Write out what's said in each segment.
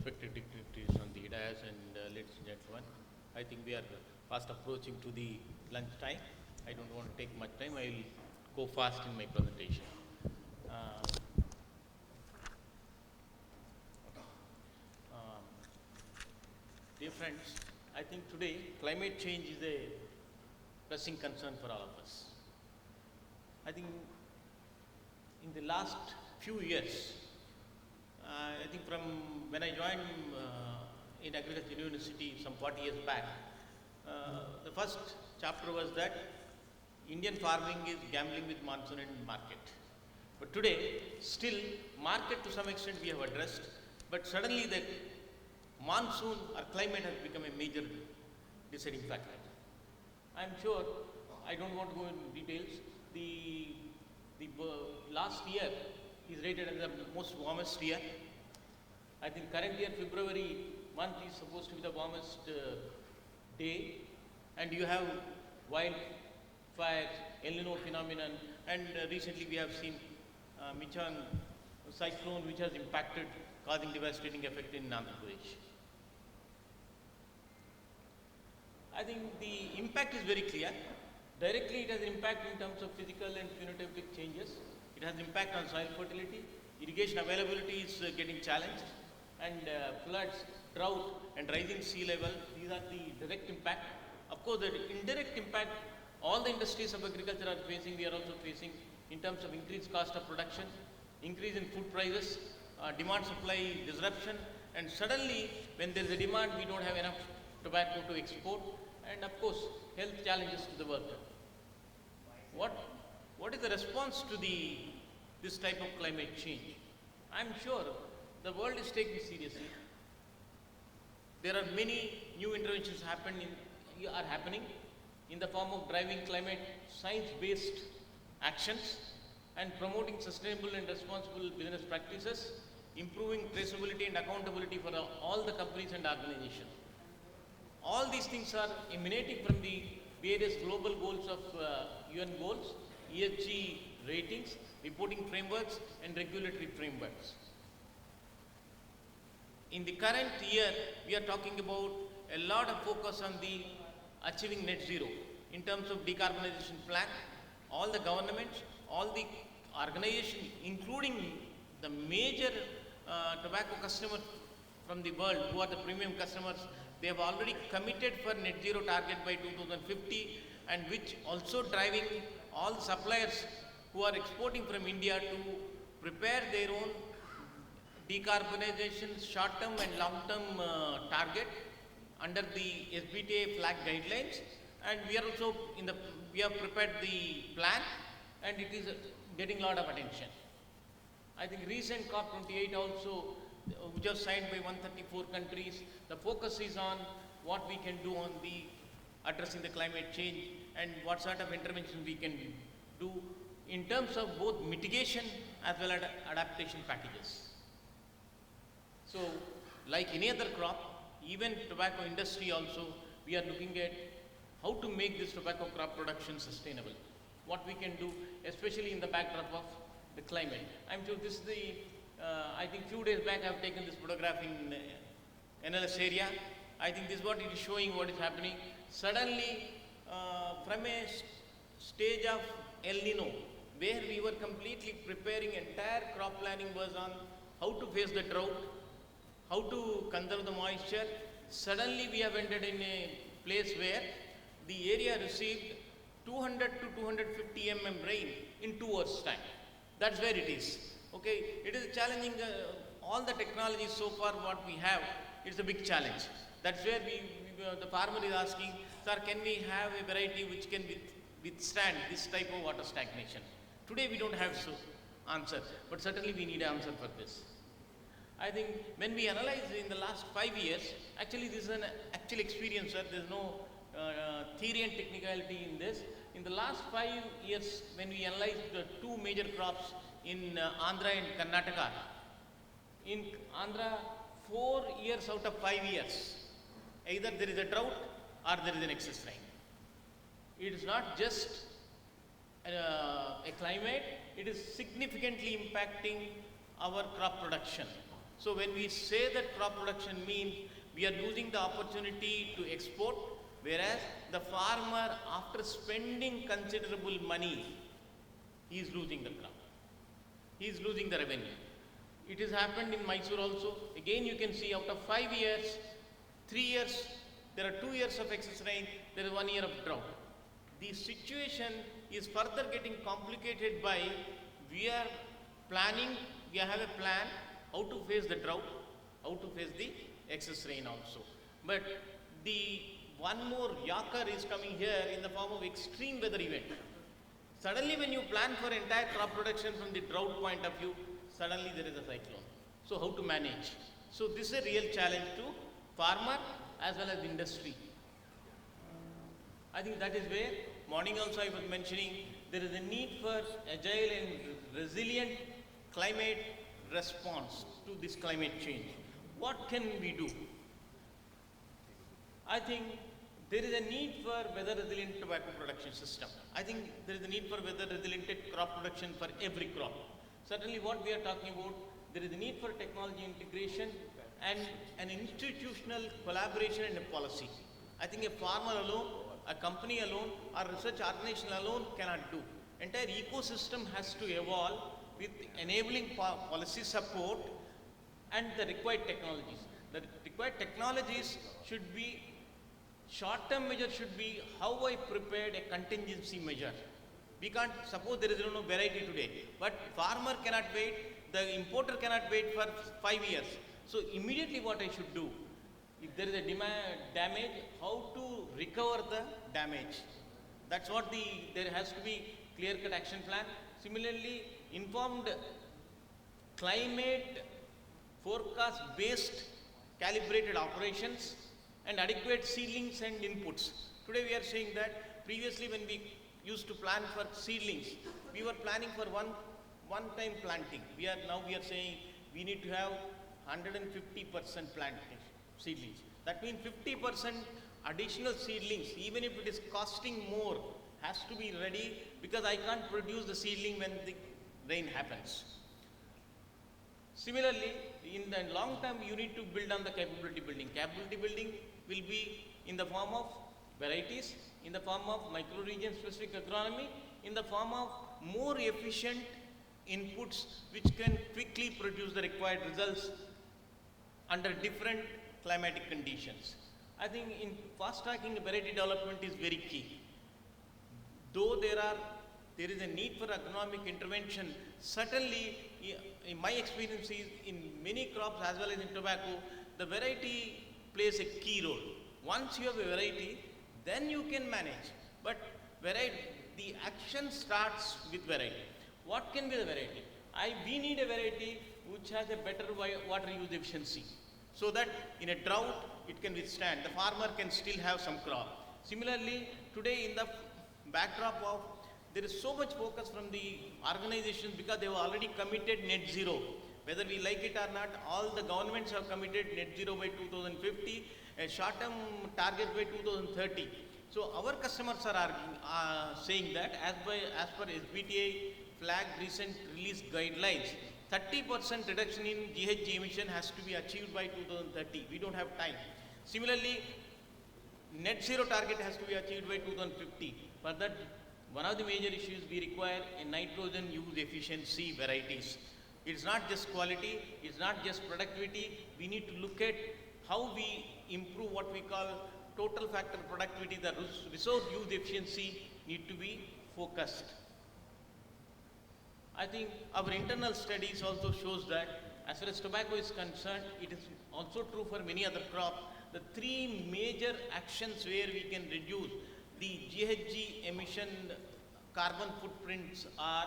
respected dignitaries on the dais and ladies and gentlemen, I think we are fast approaching to the lunch time. I don't want to take much time. I will go fast in my presentation. Dear friends, I think today climate change is a pressing concern for all of us. I think in the last few years, I think from when I joined in Agriculture University some 40 years back, the first chapter was that Indian farming is gambling with monsoon and market. But today, still market to some extent we have addressed, but suddenly the monsoon or climate has become a major deciding factor. I am sure, I don't want to go into details, the last year is rated as the most warmest year. I think current year February month is supposed to be the warmest day, and you have wildfires, El Nino phenomenon, and recently we have seen Michan cyclone which has impacted, causing devastating effect in Andhra Pradesh. I think the impact is very clear. Directly it has impact in terms of physical and phenotypic changes. It has impact on soil fertility, irrigation availability is getting challenged, and floods, drought and rising sea level, these are the direct impact. Of course, the indirect impact all the industries of agriculture are facing, we are also facing in terms of increased cost of production, increase in food prices, demand supply disruption, and suddenly when there is a demand we don't have enough tobacco to export, and of course health challenges to the worker. What is the response to this type of climate change? I am sure the world is taking seriously. There are many new interventions are happening in the form of driving climate science-based actions and promoting sustainable and responsible business practices, improving traceability and accountability for all the companies and organizations. All these things are emanating from the various global goals of UN goals, ESG ratings, reporting frameworks and regulatory frameworks. In the current year, we are talking about a lot of focus on the achieving net zero in terms of decarbonization plan. All the governments, all the organizations, including the major tobacco customers from the world who are the premium customers, they have already committed for net zero target by 2050, and which also driving all the suppliers who are exporting from India to prepare their own decarbonization short-term and long-term target under the SBTA flag guidelines, and we are also we have prepared the plan, and it is getting a lot of attention. I think recent COP28 also, which was signed by 134 countries, the focus is on what we can do on addressing the climate change and what sort of intervention we can do in terms of both mitigation as well as adaptation packages. So, like any other crop, even tobacco industry also, we are looking at how to make this tobacco crop production sustainable. What we can do, especially in the backdrop of the climate. I'm sure this is I think few days back I have taken this photograph in NLS area. I think this is what it is showing what is happening. Suddenly, from a stage of El Nino, where we were completely preparing, entire crop planning was on how to face the drought, how to conserve the moisture. Suddenly we have entered in a place where the area received 200 to 250 mm rain in 2 hours time. That's where it is. Okay, it is challenging all the technologies so far what we have, it's a big challenge. That's where the farmer is asking, sir, can we have a variety which can withstand this type of water stagnation? Today we don't have answer, but certainly we need an answer for this. I think when we analyze in the last 5 years, actually this is an actual experience, sir. There's no theory and technicality in this. In the last 5 years, when we analyzed the 2 major crops in Andhra and Karnataka, in Andhra, 4 years out of 5 years, either there is a drought or there is an excess rain. It is not just a climate, it is significantly impacting our crop production. So when we say that crop production means we are losing the opportunity to export, whereas the farmer, after spending considerable money, he is losing the crop. He is losing the revenue. It has happened in Mysore also. Again, you can see out of 5 years, 3 years, there are 2 years of excess rain, there is 1 year of drought. The situation is further getting complicated by we are planning, we have a plan how to face the drought, how to face the excess rain also. But the one more yakar is coming here in the form of extreme weather event. Suddenly when you plan for entire crop production from the drought point of view, suddenly there is a cyclone. So how to manage? So this is a real challenge to farmer as well as industry. I think that is where morning also I was mentioning there is a need for agile and resilient climate response to this climate change. What can we do? I think there is a need for weather resilient tobacco production system. I think there is a need for weather resilient crop production for every crop. Certainly what we are talking about, there is a need for technology integration and an institutional collaboration and a policy. I think a farmer alone, a company alone, or research organization alone cannot do. Entire ecosystem has to evolve with enabling policy support and the required technologies. The required technologies should be, short-term measure should be how I prepared a contingency measure. We can't, suppose there is no variety today, but farmer cannot wait, the importer cannot wait for 5 years. So immediately what I should do, if there is a damage, how to recover the damage. That's what there has to be clear-cut action plan. Similarly, informed climate forecast-based calibrated operations and adequate seedlings and inputs. Today we are saying that previously when we used to plan for seedlings, we were planning for one-time planting. Now we are saying we need to have 150% planting seedlings. That means 50% additional seedlings, even if it is costing more, has to be ready because I can't produce the seedling when the rain happens. Similarly, in the long term, you need to build on the capability building. Capability building will be in the form of varieties, in the form of micro-region specific agronomy, in the form of more efficient inputs which can quickly produce the required results under different climatic conditions. I think in fast tracking variety development is very key. Though there is a need for agronomic intervention, certainly in my experience is in many crops as well as in tobacco, the variety plays a key role. Once you have a variety, then you can manage. But the action starts with variety. What can be the variety? We need a variety which has a better water use efficiency, so that in a drought it can withstand. The farmer can still have some crop. Similarly, today in the backdrop of there is so much focus from the organizations because they have already committed net zero. Whether we like it or not, all the governments have committed net zero by 2050, a short-term target by 2030. So our customers are saying that as per SBTi flag recent release guidelines, 30% reduction in GHG emission has to be achieved by 2030. We don't have time. Similarly, net zero target has to be achieved by 2050. For that, one of the major issues we require a nitrogen use efficiency varieties. It's not just quality, it's not just productivity. We need to look at how we improve what we call total factor productivity. The resource use efficiency need to be focused. I think our internal studies also shows that as far as tobacco is concerned, it is also true for many other crops. The three major actions where we can reduce the GHG emission carbon footprints are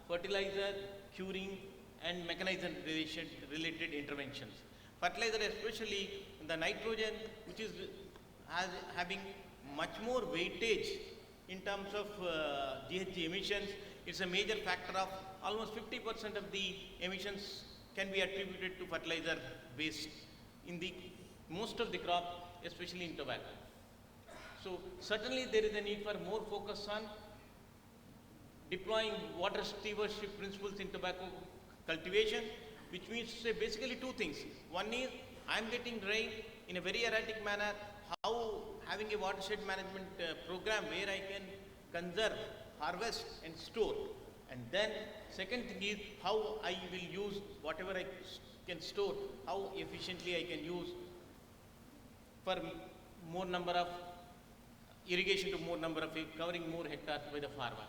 fertilizer, curing, and mechanization related interventions. Fertilizer, especially the nitrogen, which is having much more weightage in terms of GHG emissions, it's a major factor of almost 50% of the emissions can be attributed to fertilizer waste in the most of the crop, especially in tobacco. So certainly there is a need for more focus on deploying water stewardship principles in tobacco cultivation which means to say basically two things. One is I am getting rain in a very erratic manner. How having a watershed management program where I can conserve, harvest and store. And then second thing is how I will use whatever I can store, how efficiently I can use for more number of irrigation to more number of covering more hectares by the farmer.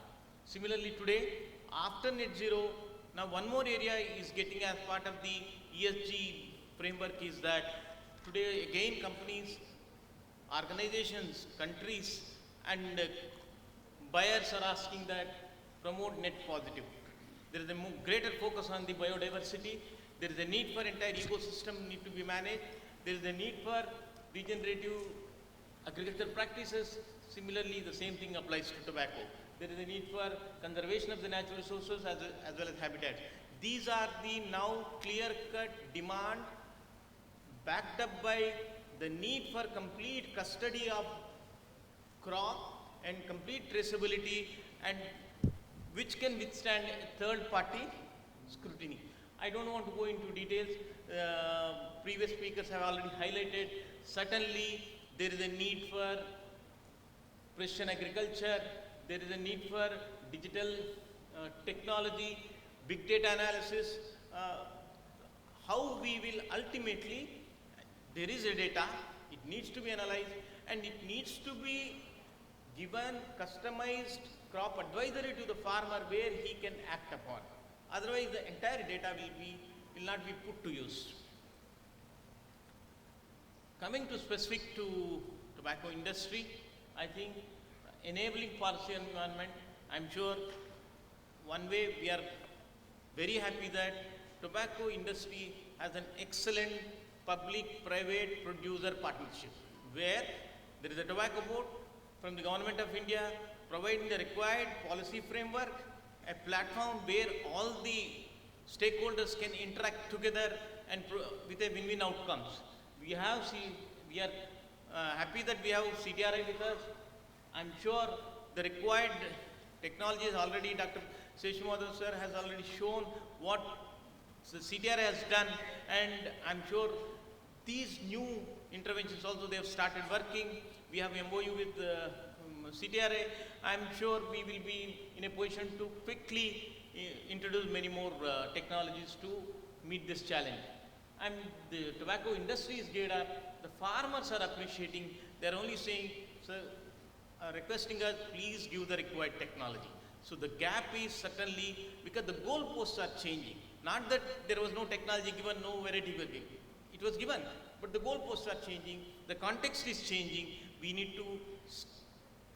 Similarly today, after net zero, now one more area is getting as part of the ESG framework is that today again companies, organizations, countries and buyers are asking that promote net positive. There is a greater focus on the biodiversity. There is a need for entire ecosystem need to be managed. There is a need for regenerative agricultural practices. Similarly, the same thing applies to tobacco. There is a need for conservation of the natural resources as well as habitats. These are the now clear-cut demand backed up by the need for complete custody of crop and complete traceability, and which can withstand third-party scrutiny. I don't want to go into details. Previous speakers have already highlighted. Certainly, there is a need for precision agriculture. There is a need for digital technology, big data analysis. How we will ultimately, there is a data, it needs to be analyzed and it needs to be given customized crop advisory to the farmer where he can act upon. Otherwise, the entire data will not be put to use. Coming to specific to tobacco industry, I think enabling policy environment, I'm sure one way we are very happy that tobacco industry has an excellent public-private producer partnership where there is a tobacco board from the government of India providing the required policy framework, a platform where all the stakeholders can interact together and with a win-win outcomes. We are happy that we have CTRI with us. I'm sure the required technology is already, Dr. Seshmadhav sir has already shown what the CTRI has done, and I'm sure these new interventions also they have started working. We have MOU with CTRI. I'm sure we will be in a position to quickly introduce many more technologies to meet this challenge. And the tobacco industry is geared up. The farmers are appreciating. They're only saying, sir, requesting us, please give the required technology. So the gap is certainly, because the goalposts are changing. Not that there was no technology given, no variety given. It was given, but the goalposts are changing. The context is changing. We need to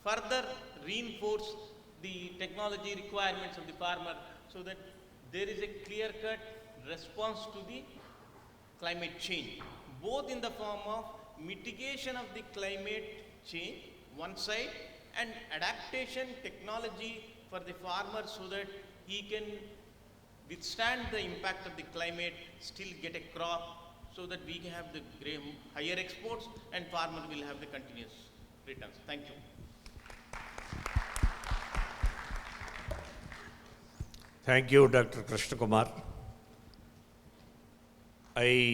further reinforce the technology requirements of the farmer so that there is a clear-cut response to the climate change, both in the form of mitigation of the climate change, one side, and adaptation technology for the farmer so that he can withstand the impact of the climate, still get a crop so that we can have the higher exports and farmer will have the continuous returns. Thank you. Thank you, Dr. Krishna Kumar. I